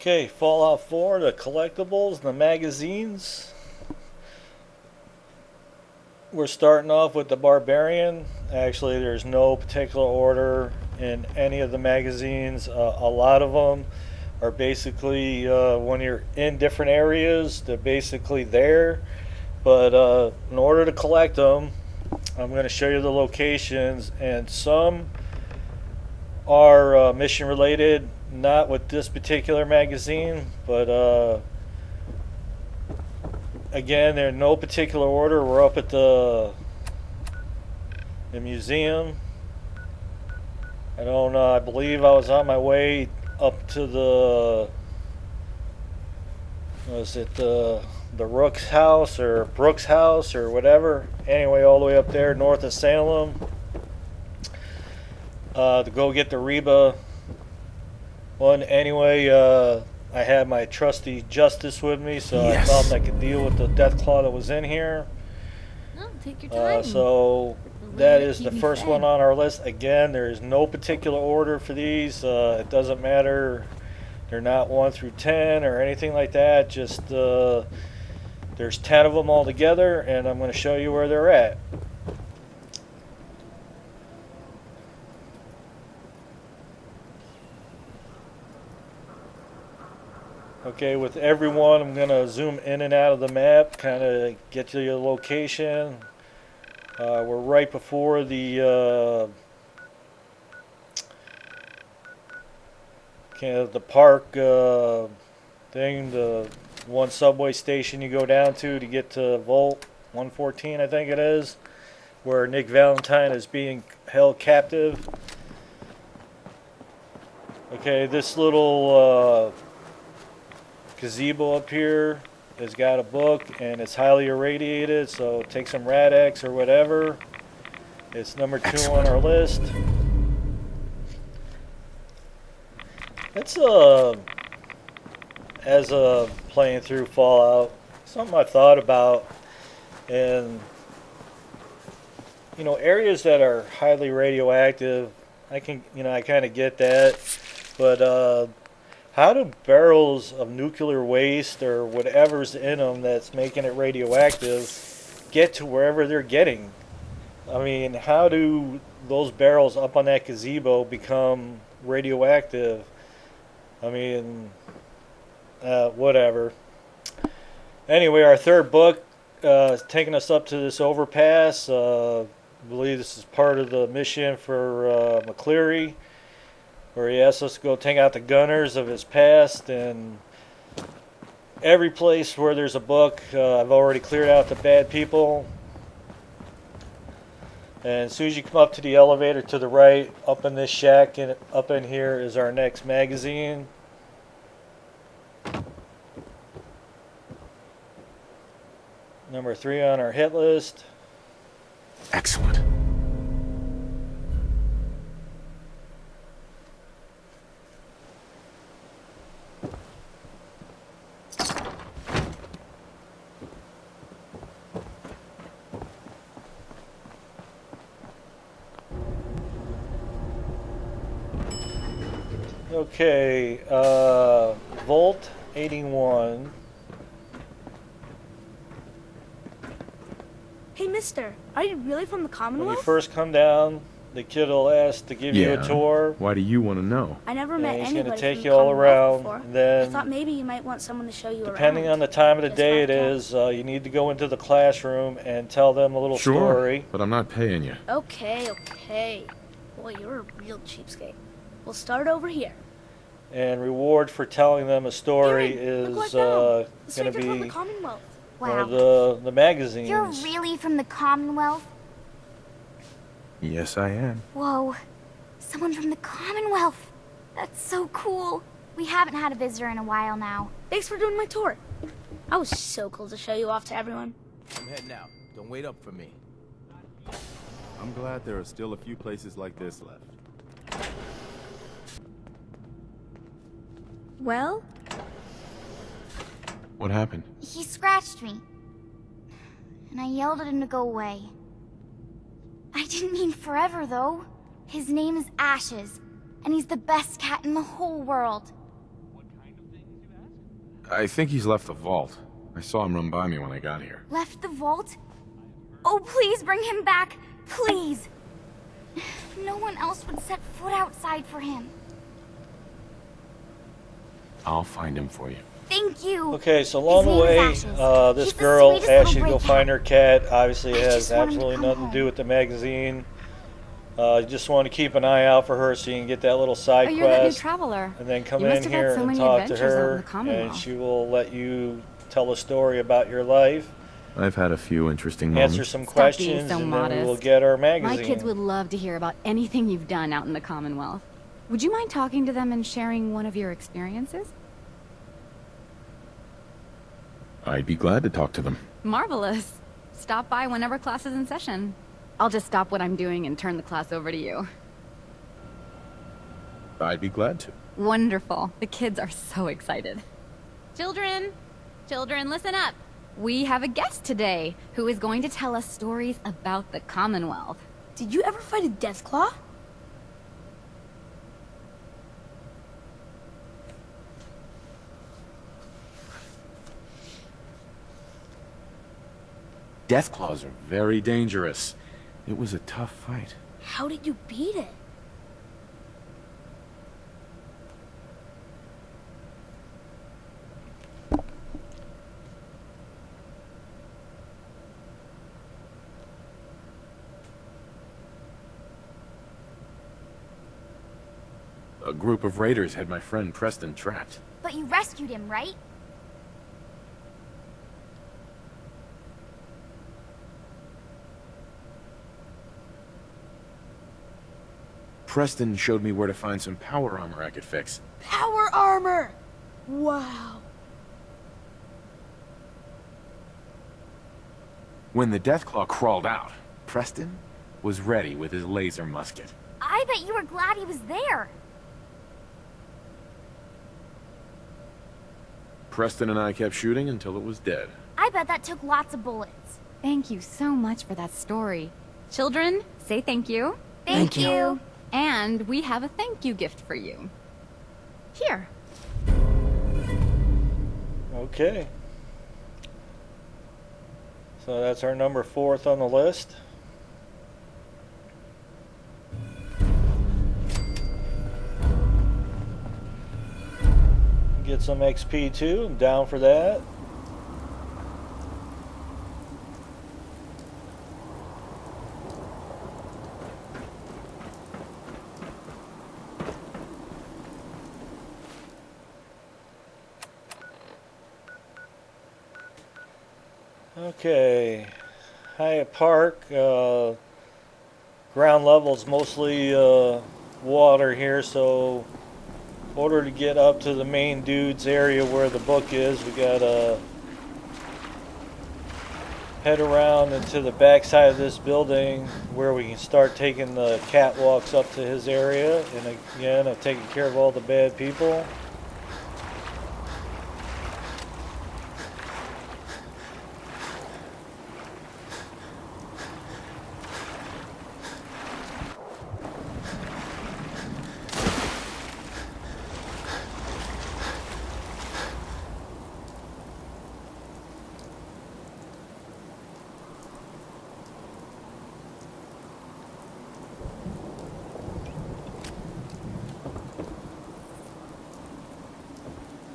Okay, Fallout 4, the collectibles, the magazines. We're starting off with the Barbarian. Actually, there's no particular order in any of the magazines. A lot of them are basically, when you're in different areas, they're basically there. But in order to collect them, I'm going to show you the locations, and some are mission related, not with this particular magazine, but again, they're in no particular order. We're up at the museum. I don't know, I believe I was on my way up to the, was it the Rook's house or Brooks house or whatever. Anyway, all the way up there north of Salem to go get the Reba one. Anyway, I had my trusty Justice with me, so yes. I thought I could deal with the death claw that was in here. No, take your time. So that is the first one on our list. Again, there is no particular order for these. It doesn't matter. They're not 1 through 10 or anything like that. Just there's 10 of them all together, and I'm going to show you where they're at. Okay, with everyone, I'm going to zoom in and out of the map, kind of get to your location. We're right before the park thing, the one subway station you go down to get to Vault 114, I think it is, where Nick Valentine is being held captive. Okay, this little gazebo up here has got a book, and it's highly irradiated, so take some Rad-X or whatever. It's number 2 on our list. It's as playing through Fallout, something I thought about, and areas that are highly radioactive, I kind of get that, but how do barrels of nuclear waste or whatever's in them that's making it radioactive get to wherever they're getting? I mean, how do those barrels up on that gazebo become radioactive? I mean, whatever. Anyway, our third book is taking us up to this overpass. I believe this is part of the mission for McCleary, where he asks us to go take out the gunners of his past. And every place where there's a book, I've already cleared out the bad people. And as soon as you come up to the elevator to the right, up in this shack and up in here is our next magazine. Number 3 on our hit list. Excellent. Okay, Volt 81. Hey, mister, are you really from the When Commonwealth? you first come down, the kid will ask to give you a tour. Why do you want to know? I never met He's anybody going to take from you the all Commonwealth around. before. And then, I thought maybe you might want someone to show you around. depending on the time of the Just day it like that. is, you need to go into the classroom and tell them a little story. But I'm not paying you. Okay. Boy, you're a real cheapskate. We'll start over here. And reward for telling them a story Aaron, is look going from to the be Commonwealth. Wow. the magazines. You're really from the Commonwealth? Yes, I am. Whoa. Someone from the Commonwealth. That's so cool. We haven't had a visitor in a while now. Thanks for doing my tour. I was so cool to show you off to everyone. I'm heading out. Don't wait up for me. I'm glad there are still a few places like this left. Well? What happened? He scratched me. And I yelled at him to go away. I didn't mean forever, though. His name is Ashes, and he's the best cat in the whole world. What kind of things? I think he's left the vault. I saw him run by me when I got here. Left the vault? Oh, please bring him back. Please. No one else would set foot outside for him. I'll find him for you. Thank you. Okay, so along the His name way, is Ashes. this He's the girl sweetest asks you to little go gray find her cat. Obviously, it I has just want him to absolutely come nothing to do home. with the magazine. You just want to keep an eye out for her so you can get that little side Oh, you're that new quest. traveler. And then come You must in have had here so and many talk to adventures out in her, the Commonwealth. and she will let you tell a story about your life, I've had a few interesting moments. answer some Stop being questions, so and then we will modest. get our magazine. My kids would love to hear about anything you've done out in the Commonwealth. Would you mind talking to them and sharing one of your experiences? I'd be glad to talk to them. Marvelous. Stop by whenever class is in session. I'll just stop what I'm doing and turn the class over to you. I'd be glad to. Wonderful. The kids are so excited. Children! Children, listen up. We have a guest today who is going to tell us stories about the Commonwealth. Did you ever fight a Deathclaw? Deathclaws are very dangerous. It was a tough fight. How did you beat it? A group of raiders had my friend Preston trapped. But you rescued him, right? Preston showed me where to find some power armor I could fix. Power armor! Wow. When the Deathclaw crawled out, Preston was ready with his laser musket. I bet you were glad he was there. Preston and I kept shooting until it was dead. I bet that took lots of bullets. Thank you so much for that story. Children, say thank you. Thank you. And we have a thank you gift for you. Here. Okay. So that's our number 4th on the list. Get some XP too. I'm down for that. Okay, Hyatt Park, ground level is mostly water here, so in order to get up to the main dude's area where the book is, we gotta head around into the back side of this building where we can start taking the catwalks up to his area, and again, I've taken care of all the bad people.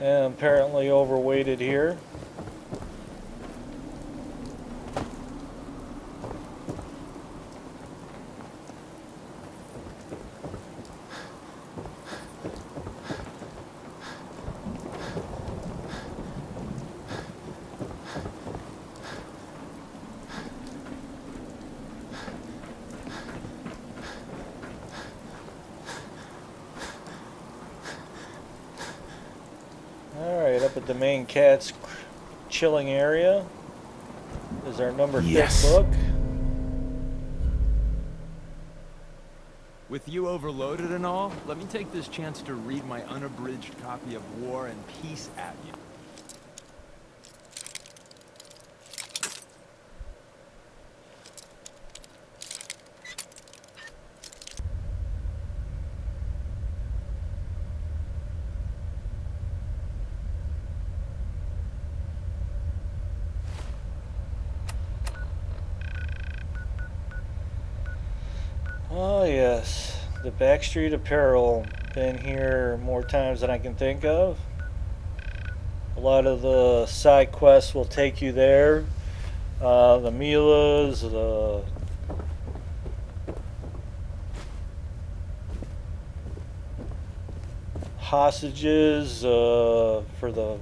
And apparently overweighted here. Alright, up at the main cat's chilling area is our number 5 book. With you overloaded and all, let me take this chance to read my unabridged copy of War and Peace at you. The back street of Peril. Been here more times than I can think of. A lot of the side quests will take you there. The Milas, the hostages for the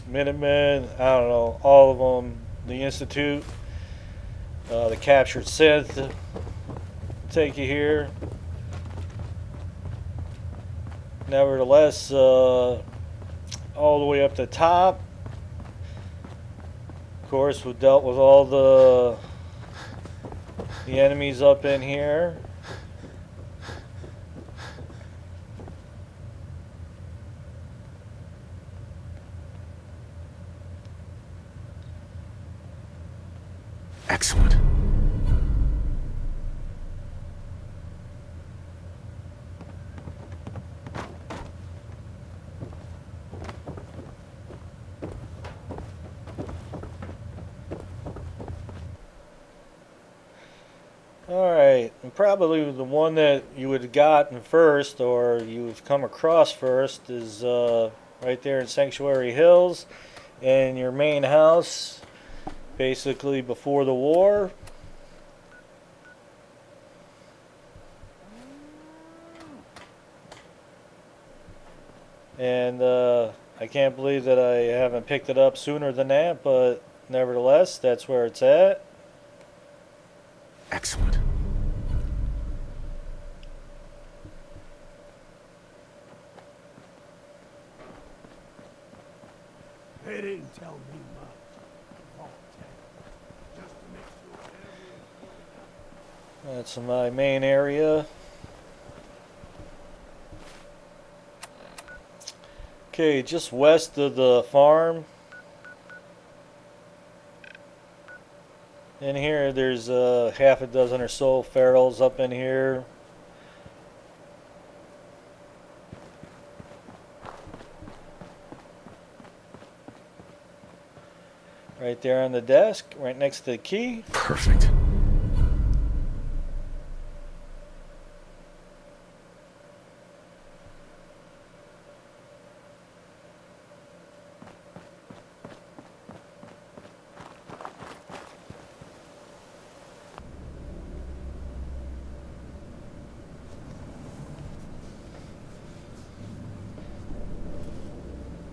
Minutemen, I don't know, all of them. The Institute, the captured synth take you here. Nevertheless, all the way up the top, of course, we've dealt with all the enemies up in here. Excellent. Alright, and probably the one that you would have gotten first, or you've come across first, is right there in Sanctuary Hills, in your main house, basically before the war. And I can't believe that I haven't picked it up sooner than that, but nevertheless, that's where it's at. Excellent. They didn't tell me much. Just to make sure every That's my main area. Okay, just west of the farm. In here, there's half a dozen or so ferals up in here. Right there on the desk, right next to the key. Perfect.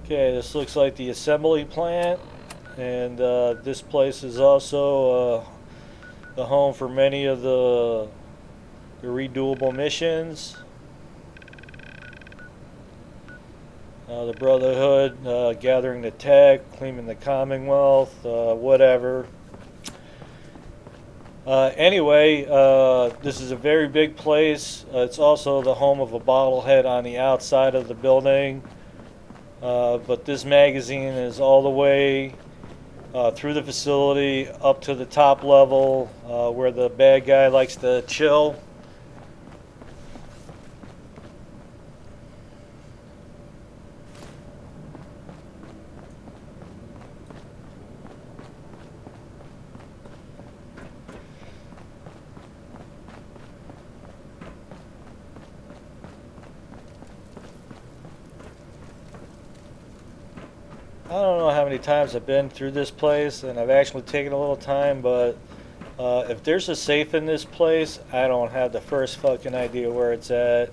Okay, this looks like the assembly plant, and this place is also the home for many of the redoable missions. The Brotherhood, gathering the tech, claiming the Commonwealth, whatever. Anyway, this is a very big place. It's also the home of a bottlehead on the outside of the building. But this magazine is all the way through the facility up to the top level where the bad guy likes to chill. I don't know how many times I've been through this place, and I've actually taken a little time, but if there's a safe in this place, I don't have the first fucking idea where it's at.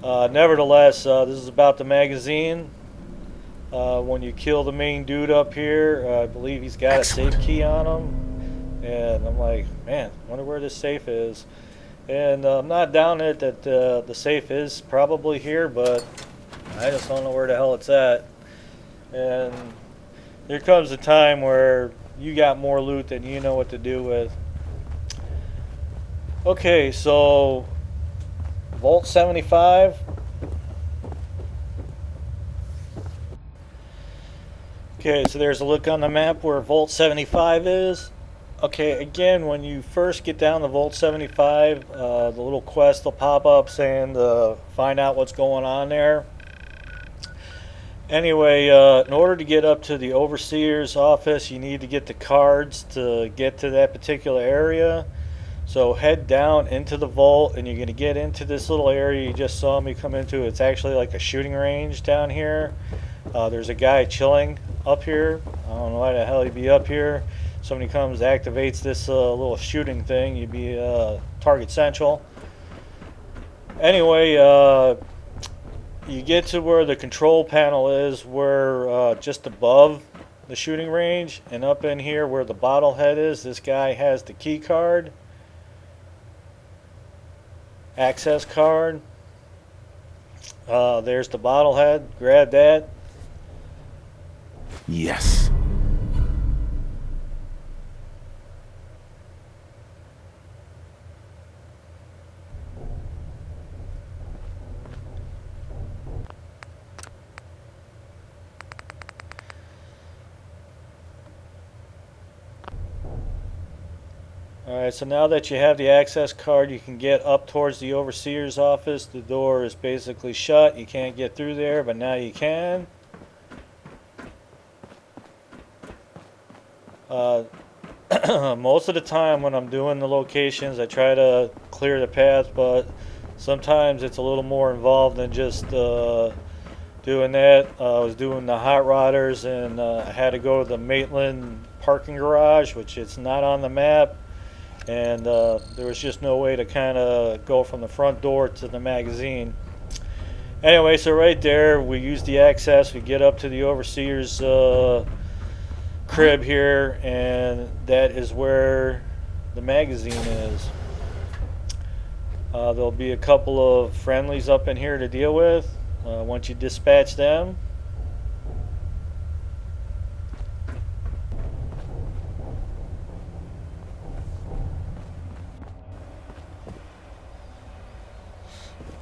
Nevertheless, this is about the magazine. When you kill the main dude up here, I believe he's got Excellent. a safe key on him. And I'm like, man, I wonder where this safe is. And I'm not down it that the safe is probably here, but I just don't know where the hell it's at. And there comes a time where you got more loot than you know what to do with. Okay, so Vault 75. Okay, so there's a look on the map where Vault 75 is. Okay, again, when you first get down to Vault 75, the little quest will pop up saying to find out what's going on there. Anyway, in order to get up to the Overseer's office, you need to get the cards to get to that particular area. So head down into the vault, and you're going to get into this little area you just saw me come into. It's actually like a shooting range down here. There's a guy chilling up here. I don't know why the hell he'd be up here. Somebody comes, activates this little shooting thing, you'd be target central. Anyway, you get to where the control panel is, where just above the shooting range, and up in here where the bottle head is, this guy has the key card, access card. There's the bottle head. Grab that. Yes. Alright, so now that you have the access card, you can get up towards the overseer's office. The door is basically shut. You can't get through there, but now you can. Most of the time when I'm doing the locations, I try to clear the path, but sometimes it's a little more involved than just doing that. I was doing the hot rodders, and I had to go to the Maitland parking garage, which it's not on the map, and there was just no way to kind of go from the front door to the magazine. Anyway, so right there we use the access, we get up to the overseer's crib here, and that is where the magazine is. There'll be a couple of friendlies up in here to deal with once you dispatch them.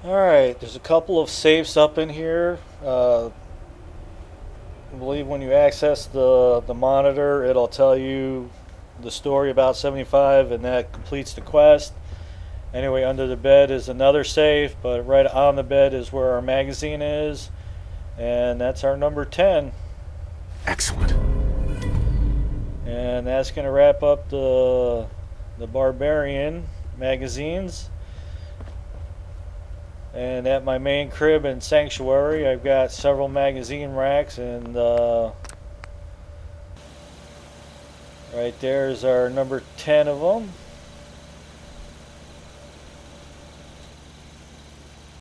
Alright, there's a couple of safes up in here. I believe when you access the monitor, it'll tell you the story about 75, and that completes the quest. Anyway, under the bed is another safe, but right on the bed is where our magazine is, and that's our number 10. Excellent. And that's going to wrap up the Barbarian magazines. And at my main crib in Sanctuary, I've got several magazine racks, and right there is our number 10 of them.